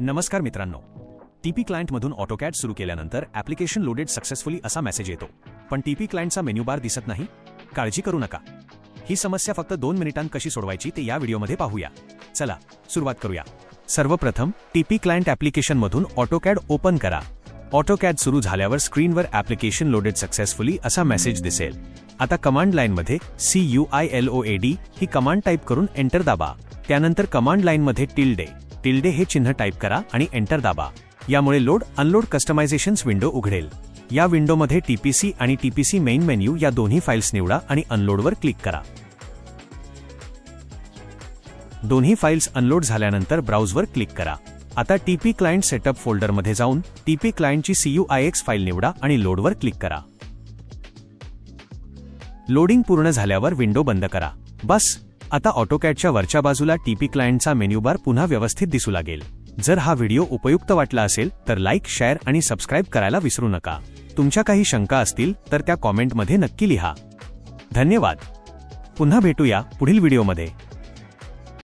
नमस्कार मित्रांनो, TP क्लायंटमधून AutoCAD सुरू केल्यानंतर ॲप्लिकेशन लोडेड सक्सेसफुली असा मेसेज येतो, पण टीपी क्लायंटचा मेन्यू बार दिसत नाही. काळजी करू नका, ही समस्या फक्त 2 मिनिटांत कशी सोडवायची ते या व्हिडिओमध्ये पाहूया. चला सुरुवात करूया. सर्वप्रथम टीपी क्लायंट ॲप्लिकेशनमधून ऑटोकॅड ओपन करा. ऑटोकॅड सुरू झाल्यावर स्क्रीनवर ॲप्लिकेशन लोडेड सक्सेसफुली असा मेसेज दिसेल. आता कमांड लाईनमध्ये CUILOAD ही कमांड टाईप करून एंटर दाबा. त्यानंतर कमांड लाईनमध्ये टिल्डे हे चिन्ह टाईप करा आणि एंटर दाबा. यामुळे लोड अनलोड कस्टमायझेशन्स विंडो उघडेल. या विंडोमध्ये TPC आणि TPC मेन मेन्यू या दोन्ही फाईल्स निवडा आणि अनलोडवर क्लिक करा. दोन्ही फाईल्स अनलोड झाल्यानंतर ब्राउजवर क्लिक करा. आता टीपी क्लायंट सेटअप फोल्डरमध्ये जाऊन टीपी क्लायंटची CUIX फाईल निवडा आणि लोडवर क्लिक करा. लोडिंग पूर्ण झाल्यावर विंडो बंद करा. बस, आता ऑटोकॅडच्या वरच्या बाजूला टीपी क्लायंटचा मेन्यू बार पुन्हा व्यवस्थित दिसू लागेल. जर हा व्हिडिओ उपयुक्त वाटला असेल तर लाईक, शेअर आणि सबस्क्राईब करायला विसरू नका. तुमच्या काही शंका असतील तर त्या कॉमेंटमध्ये नक्की लिहा. धन्यवाद. पुन्हा भेटूया पुढील व्हिडिओमध्ये.